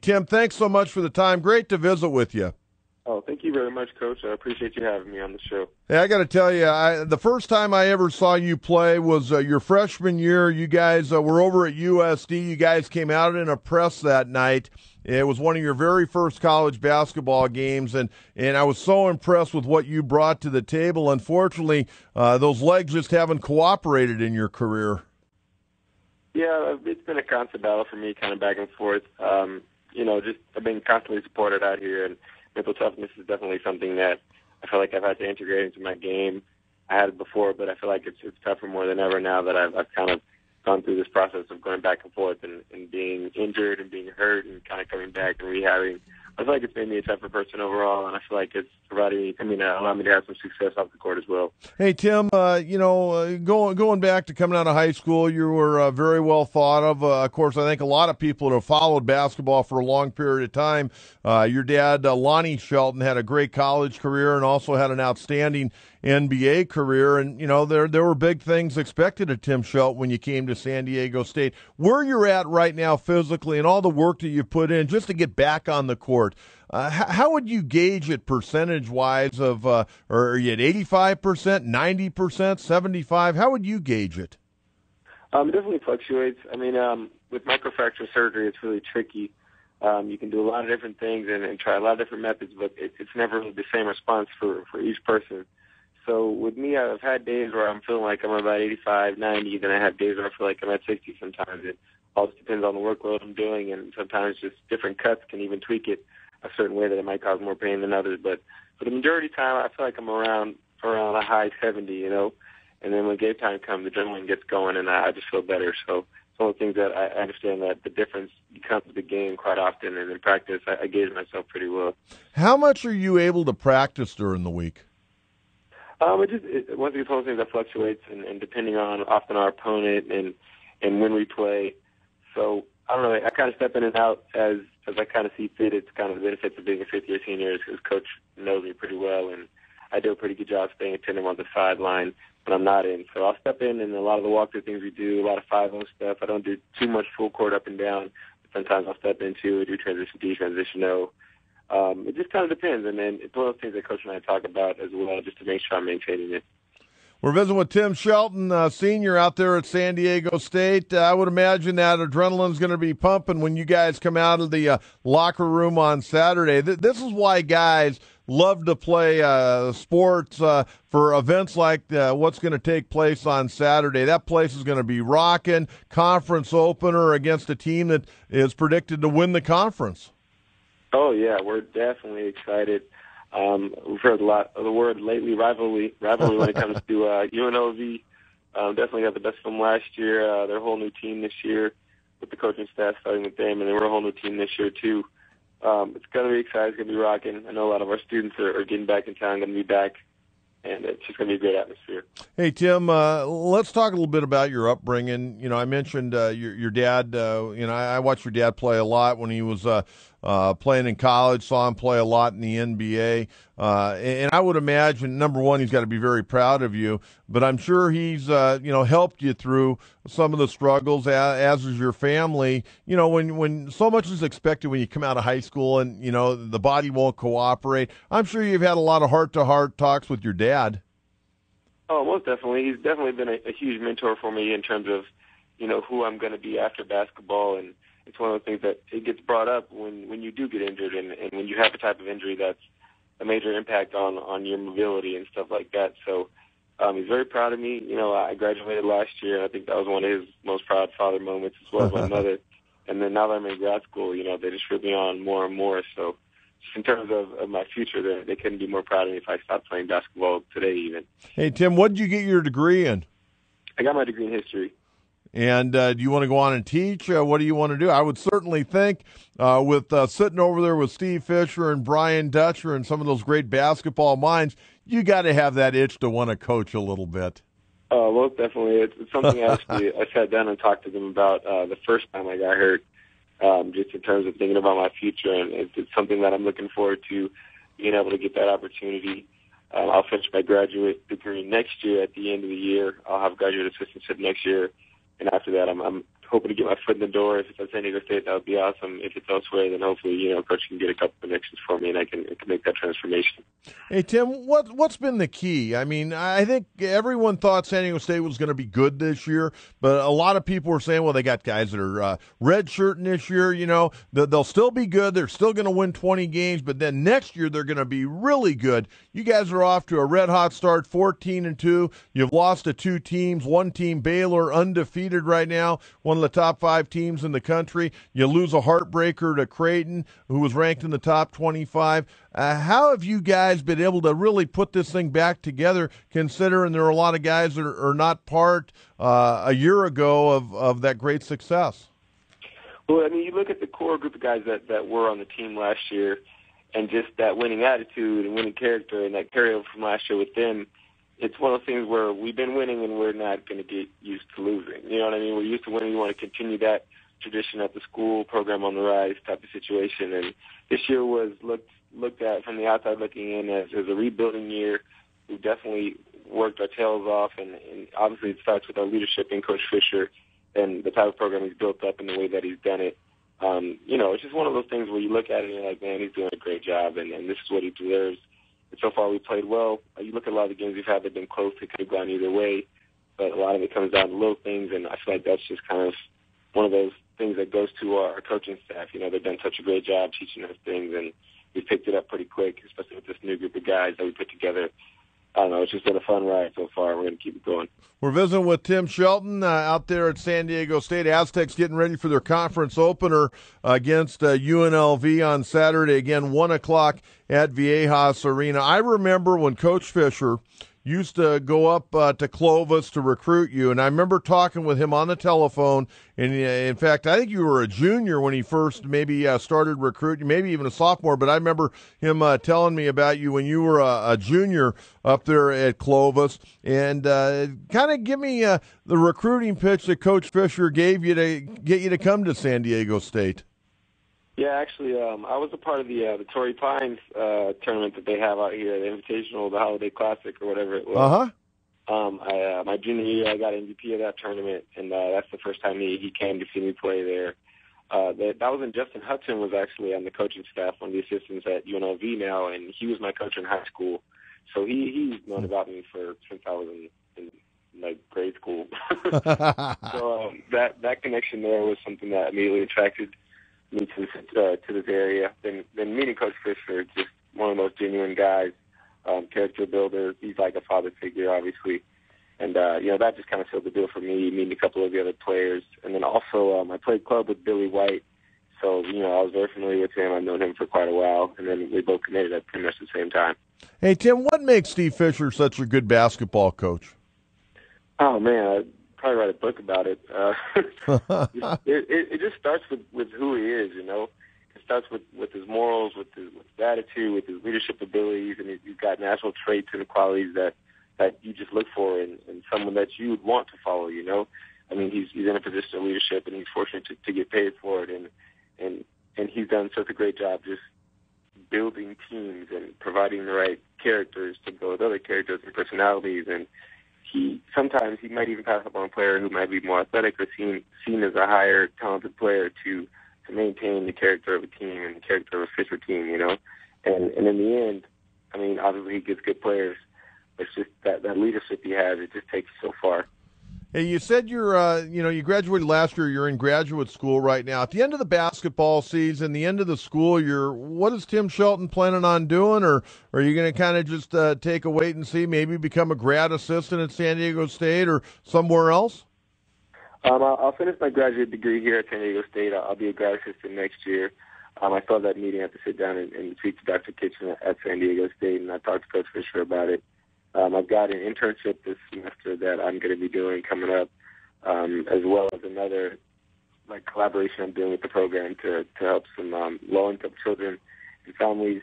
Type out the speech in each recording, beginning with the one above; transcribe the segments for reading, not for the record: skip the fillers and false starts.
Tim, thanks so much for the time. Great to visit with you. Oh, thank you very much, Coach. I appreciate you having me on the show. Hey, I got to tell you, the first time I ever saw you play was your freshman year. You guys were over at USD. You guys came out in a press that night. It was one of your very first college basketball games, and I was so impressed with what you brought to the table. Unfortunately, those legs just haven't cooperated in your career. Yeah, it's been a constant battle for me, kind of back and forth. Just I've been constantly supported out here, and mental toughness is definitely something that I feel like I've had to integrate into my game. I had it before, but I feel like it's tougher more than ever now that I've kind of gone through this process of going back and forth and being injured and being hurt and kind of coming back and rehabbing. I feel like it's made me a tougher person overall, and I feel like it's allowed me to have some success off the court as well. Hey, Tim, going back to coming out of high school, you were very well thought of. Of course, I think a lot of people that have followed basketball for a long period of time. Your dad, Lonnie Shelton, had a great college career and also had an outstanding NBA career. And, there were big things expected of Tim Shelton when you came to San Diego State. Where you're at right now physically and all the work that you've put in just to get back on the court, how would you gauge it percentage-wise or are you at 85%, 90%, 75%? How would you gauge it? It definitely fluctuates. I mean, with microfracture surgery, it's really tricky. You can do a lot of different things and try a lot of different methods, but it's never really the same response for each person. So with me, I've had days where I'm feeling like I'm about 85, 90, then I have days where I feel like I'm at 60 sometimes. It all just depends on the workload I'm doing, and sometimes just different cuts can even tweak it a certain way that it might cause more pain than others. But for the majority of the time, I feel like I'm around a high 70, and then when game time comes, the adrenaline gets going, and I just feel better. So it's one of the things that I understand that the difference becomes the game quite often, and in practice, I gauge myself pretty well. How much are you able to practice during the week? Once again, it's one of those things that fluctuates, and depending on often our opponent and when we play. So I don't know. I kind of step in and out as I kind of see fit. It's kind of the benefits of being a fifth-year senior. His coach knows me pretty well, and I do a pretty good job staying attentive on the sideline when I'm not in. So I'll step in a lot of the walkthrough things we do, a lot of 5-0 stuff. I don't do too much full court up and down. But sometimes I'll step into, do transition D, transition O. It just kind of depends, and then it's one of those things that Coach and I talk about as well, just to make sure I'm maintaining it. We're visiting with Tim Shelton, senior out there at San Diego State. I would imagine that adrenaline's going to be pumping when you guys come out of the locker room on Saturday. This is why guys love to play sports for events like what's going to take place on Saturday. That place is going to be rocking. Conference opener against a team that is predicted to win the conference. Oh, yeah, we're definitely excited. We've heard a lot of the word lately, rivalry when it comes to UNLV. Definitely got the best from last year. They're a whole new team this year with the coaching staff starting with them, and then we're a whole new team this year too. It's going to be exciting. It's going to be rocking. I know a lot of our students are getting back in town, going to be back, and it's just going to be a great atmosphere. Hey, Tim, let's talk a little bit about your upbringing. I mentioned your dad. I watched your dad play a lot when he was playing in college, saw him play a lot in the NBA. And I would imagine, number one, he's got to be very proud of you, but I'm sure he's, helped you through some of the struggles, as is your family. When so much is expected when you come out of high school and, the body won't cooperate, I'm sure you've had a lot of heart-to-heart talks with your dad. Oh, most definitely. He's definitely been a huge mentor for me in terms of, who I'm going to be after basketball. And it's one of the things that it gets brought up when you do get injured and when you have a type of injury that's a major impact on your mobility and stuff like that. So he's very proud of me. I graduated last year, and I think that was one of his most proud father moments, as well as my mother. And then now that I'm in grad school, they just root me on more and more. So just in terms of my future, they couldn't be more proud of me if I stopped playing basketball today even. Hey, Tim, what did you get your degree in? I got my degree in history. And do you want to go on and teach? What do you want to do? I would certainly think with sitting over there with Steve Fisher and Brian Dutcher and some of those great basketball minds, you got to have that itch to want to coach a little bit. Oh, most definitely. It's something I sat down and talked to them about the first time I got hurt, just in terms of thinking about my future. And it's something that I'm looking forward to, being able to get that opportunity. I'll finish my graduate degree next year at the end of the year. I'll have graduate assistantship next year. And after that, I'm hoping to get my foot in the door. If it's at San Diego State, that would be awesome. If it's elsewhere, then hopefully, Coach can get a couple connections for me, and I can make that transformation. Hey, Tim, what's been the key? I mean, I think everyone thought San Diego State was going to be good this year, but a lot of people were saying, well, they got guys that are redshirting this year. They'll still be good. They're still going to win 20 games, but then next year they're going to be really good. You guys are off to a red-hot start, 14-2. You've lost to 2 teams. One team, Baylor, undefeated right now, one of the top 5 teams in the country. You lose a heartbreaker to Creighton, who was ranked in the top 25. How have you guys been able to really put this thing back together, considering there are a lot of guys that are not part a year ago of that great success? Well, I mean, you look at the core group of guys that were on the team last year, and just that winning attitude and winning character and that carryover from last year with them. It's one of those things where we've been winning and we're not going to get used to losing. You know what I mean? We're used to winning. We want to continue that tradition at the school, program on the rise type of situation. And this year was looked at from the outside looking in as a rebuilding year. We definitely worked our tails off, and obviously it starts with our leadership in Coach Fisher and the type of program he's built up and the way that he's done it. It's just one of those things where you look at it and you're like, man, he's doing a great job, and this is what he deserves. And so far we played well. You look at a lot of the games we've had, they've been close. They could have gone either way, but a lot of it comes down to little things, and I feel like that's just kind of one of those things that goes to our coaching staff. They've done such a great job teaching us things, and we picked it up pretty quick, especially with this new group of guys that we put together. I don't know, it's just been a fun ride so far. We're going to keep it going. We're visiting with Tim Shelton out there at San Diego State. Aztecs getting ready for their conference opener against UNLV on Saturday. Again, 1 o'clock at Viejas Arena. I remember when Coach Fisher used to go up to Clovis to recruit you, and I remember talking with him on the telephone, and in fact, I think you were a junior when he first maybe started recruiting, maybe even a sophomore, but I remember him telling me about you when you were a junior up there at Clovis, and kind of give me the recruiting pitch that Coach Fisher gave you to get you to come to San Diego State. Yeah, actually, I was a part of the Torrey Pines tournament that they have out here, the Invitational, the Holiday Classic, or whatever it was. My junior year, I got MVP of that tournament, and that's the first time he came to see me play there. That was when Justin Hudson was actually on the coaching staff, one of the assistants at UNLV now, and he was my coach in high school. So he's known about me since I was in grade school. So that connection there was something that immediately attracted me to this area. Then meeting Coach Fisher, just one of those genuine guys, character builder. He's like a father figure, obviously. And, that just kind of sealed the deal for me, meeting a couple of the other players. And then also I played club with Billy White. So, I was very familiar with him. I've known him for quite a while. And then we both committed at pretty much the same time. Hey, Tim, what makes Steve Fisher such a good basketball coach? Oh, man, I'd probably write a book about it. It just starts with who he is, It starts with his morals, with his attitude, with his leadership abilities, and he's got natural traits and qualities that you just look for in someone that you would want to follow, I mean, he's in a position of leadership, and he's fortunate to get paid for it, and he's done such a great job just building teams and providing the right characters to go with other characters and personalities. And sometimes he might even pass up on a player who might be more athletic or seen as a higher talented player to maintain the character of a team and the character of a Fisher team, And in the end, I mean, obviously he gets good players. It's just that leadership he has, it just takes you so far. Hey, you said you graduated last year. You're in graduate school right now. At the end of the basketball season, the end of the school year, what is Tim Shelton planning on doing? Or are you going to kind of just take a wait and see, maybe become a grad assistant at San Diego State or somewhere else? I'll finish my graduate degree here at San Diego State. I'll be a grad assistant next year. I saw that meeting. I have to sit down and speak to Dr. Kitchen at San Diego State, and I talked to Coach Fisher about it. I've got an internship this semester that I'm going to be doing coming up, as well as another collaboration I'm doing with the program to help some low-income children and families.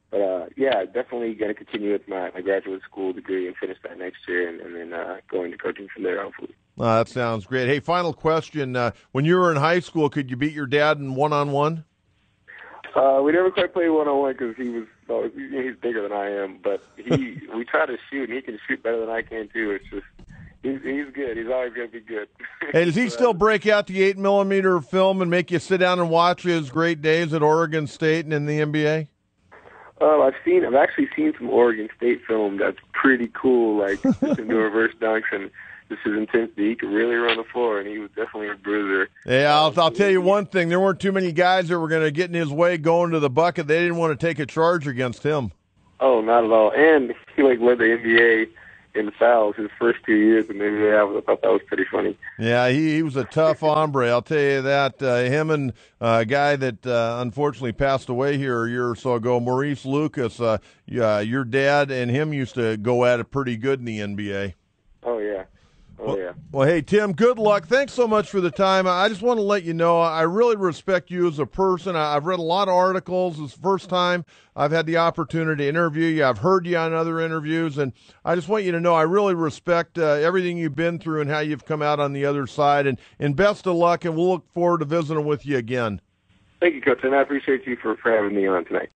But, definitely going to continue with my graduate school degree and finish that next year and then go into coaching from there, hopefully. That sounds great. Hey, final question. When you were in high school, could you beat your dad in one-on-one? We never quite played one-on-one because he's bigger than I am, but we try to shoot, and he can shoot better than I can, too. It's just, He's good. He's always going to be good. Hey, does he still break out the 8mm film and make you sit down and watch his great days at Oregon State and in the NBA? I've actually seen some Oregon State film that's pretty cool, like just him doing reverse dunks and just his intensity. He could really run the floor, and he was definitely a bruiser. Yeah, I'll tell you one thing. There weren't too many guys that were going to get in his way going to the bucket. They didn't want to take a charge against him. Oh, not at all. And he led the NBA in fouls his first 2 years in the NBA. I thought that was pretty funny. Yeah, he was a tough hombre, I'll tell you that. Him and a guy that unfortunately passed away here a year or so ago, Maurice Lucas, your dad and him used to go at it pretty good in the NBA. Oh, yeah. Well, hey, Tim, good luck. Thanks so much for the time. I just want to let you know I really respect you as a person. I've read a lot of articles. It's the first time I've had the opportunity to interview you. I've heard you on other interviews, and I just want you to know I really respect everything you've been through and how you've come out on the other side. And best of luck, and we'll look forward to visiting with you again. Thank you, Coach, and I appreciate you for having me on tonight.